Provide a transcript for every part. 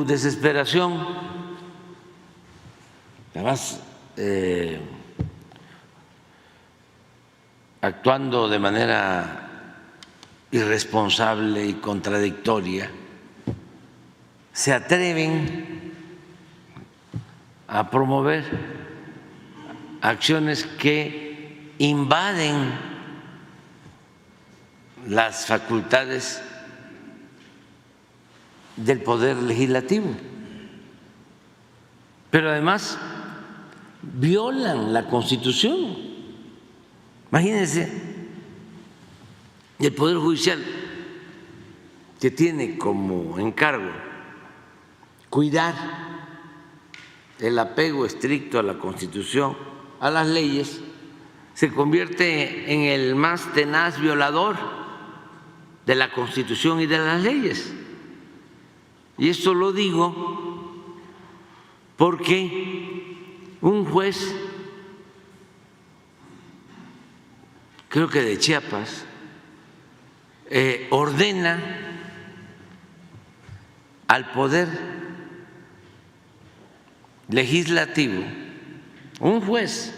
su desesperación, además actuando de manera irresponsable y contradictoria, se atreven a promover acciones que invaden las facultades del Poder Legislativo, pero además violan la Constitución. Imagínense, el Poder Judicial, que tiene como encargo cuidar el apego estricto a la Constitución, a las leyes, se convierte en el más tenaz violador de la Constitución y de las leyes. Y esto lo digo porque un juez, creo que de Chiapas, ordena al Poder Legislativo, un juez,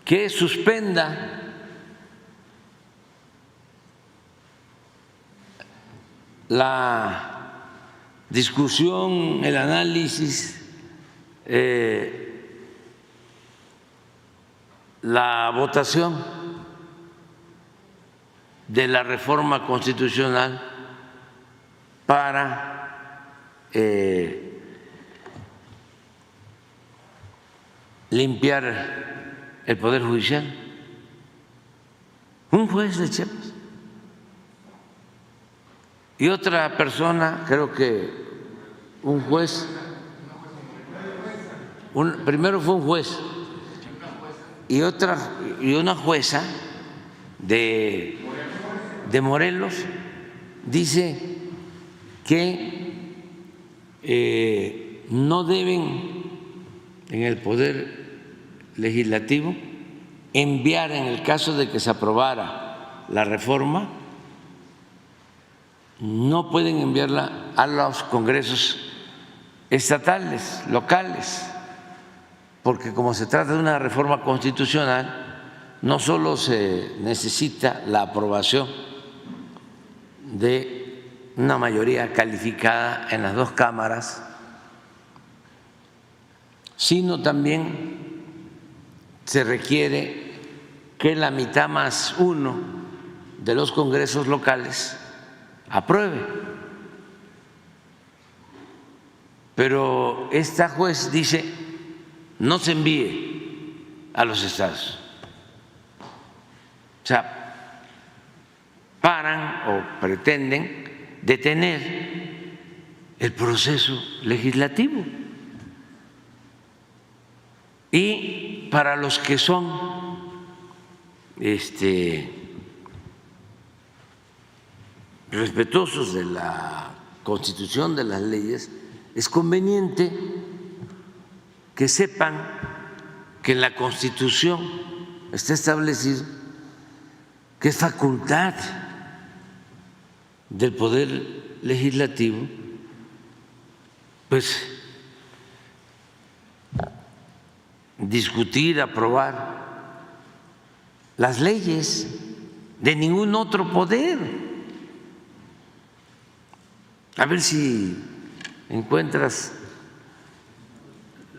que suspenda la discusión, el análisis, la votación de la reforma constitucional para limpiar el Poder Judicial. Un juez de Chiapas. Y otra persona, creo que un juez, primero fue un juez y una jueza de Morelos dice que no deben en el Poder Legislativo enviar, en el caso de que se aprobara la reforma, no pueden enviarla a los congresos estatales, locales, porque como se trata de una reforma constitucional, no solo se necesita la aprobación de una mayoría calificada en las dos cámaras, sino también se requiere que la mitad más uno de los congresos locales apruebe. Pero esta juez dice: no se envíe a los estados. O sea, paran o pretenden detener el proceso legislativo. Y para los que son respetuosos de la Constitución, de las leyes, es conveniente que sepan que en la Constitución está establecido que es facultad del Poder Legislativo, pues, discutir, aprobar las leyes, de ningún otro poder. A ver si encuentras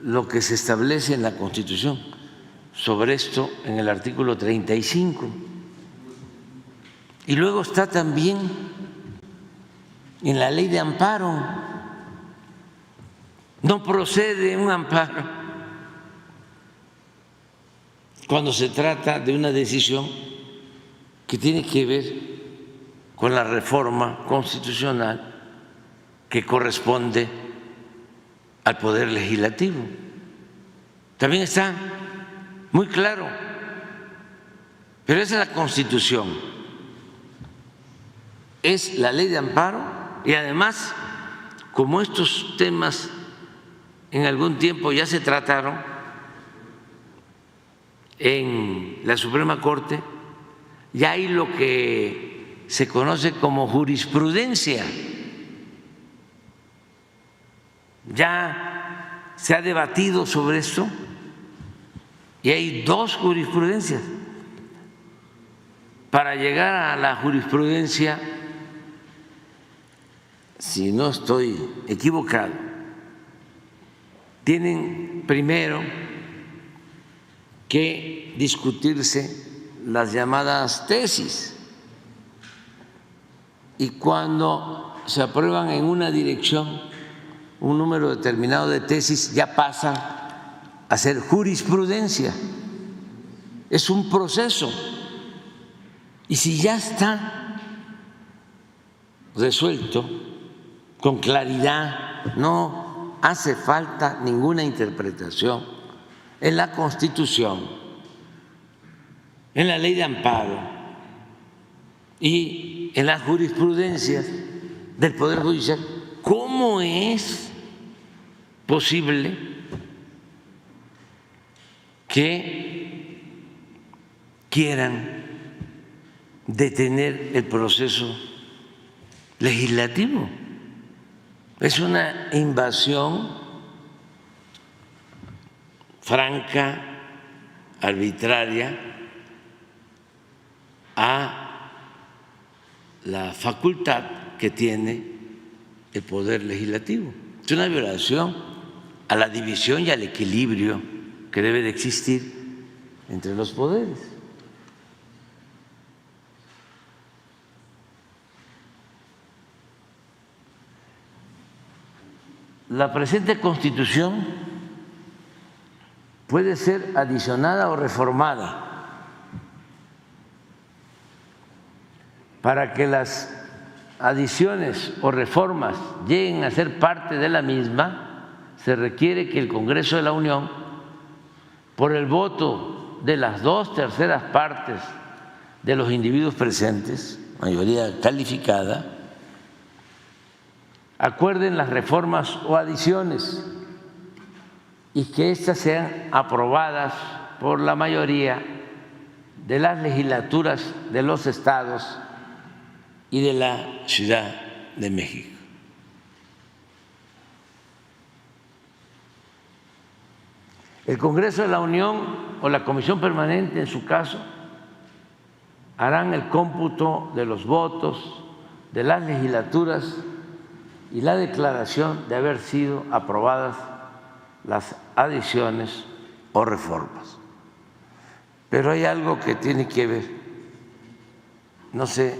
lo que se establece en la Constitución sobre esto en el artículo 35. Y luego está también en la ley de amparo. No procede un amparo cuando se trata de una decisión que tiene que ver con la reforma constitucional que corresponde al Poder Legislativo. También está muy claro, pero esa es la Constitución, es la ley de amparo. Y además, como estos temas en algún tiempo ya se trataron en la Suprema Corte, ya hay lo que se conoce como jurisprudencia Ya se ha debatido sobre esto y hay dos jurisprudencias. Para llegar a la jurisprudencia, si no estoy equivocado, tienen primero que discutirse las llamadas tesis, y cuando se aprueban en una dirección un número determinado de tesis, ya pasan a ser jurisprudencia. Es un proceso, y si ya está resuelto con claridad, no hace falta ninguna interpretación en la Constitución, en la ley de amparo y en las jurisprudencias del Poder Judicial. ¿Cómo es posible que quieran detener el proceso legislativo? Es una invasión franca, arbitraria a la facultad que tiene el Poder Legislativo. Es una violación a la división y al equilibrio que debe de existir entre los poderes. La presente Constitución puede ser adicionada o reformada. Para que las adiciones o reformas lleguen a ser parte de la misma, se requiere que el Congreso de la Unión, por el voto de las 2/3 partes de los individuos presentes, mayoría calificada, acuerden las reformas o adiciones y que éstas sean aprobadas por la mayoría de las legislaturas de los estados y de la Ciudad de México. El Congreso de la Unión o la Comisión Permanente, en su caso, harán el cómputo de los votos de las legislaturas y la declaración de haber sido aprobadas las adiciones o reformas. Pero hay algo que tiene que ver, no sé,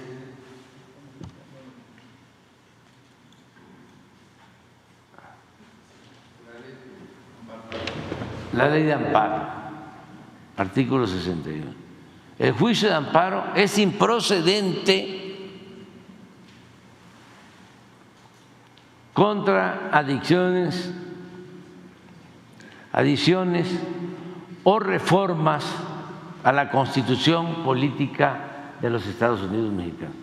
la ley de amparo, artículo 61. El juicio de amparo es improcedente contra adiciones o reformas a la Constitución política de los Estados Unidos mexicanos.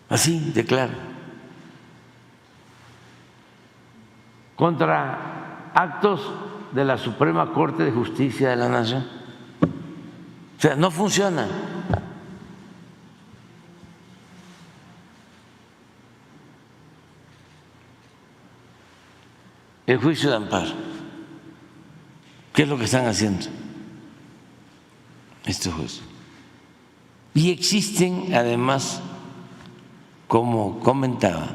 Así de claro. Contra actos de la Suprema Corte de Justicia de la Nación. O sea, no funciona. El juicio de amparo. ¿Qué es lo que están haciendo estos jueces? Y existen, además, como comentaba,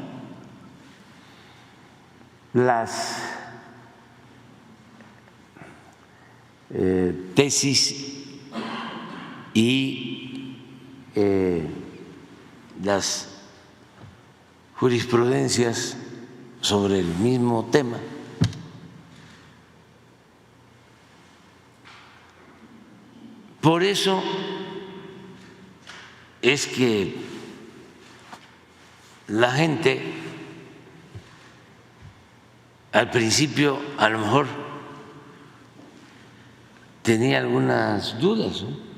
las tesis y las jurisprudencias sobre el mismo tema. Por eso es que la gente al principio a lo mejor tenía algunas dudas, ¿no?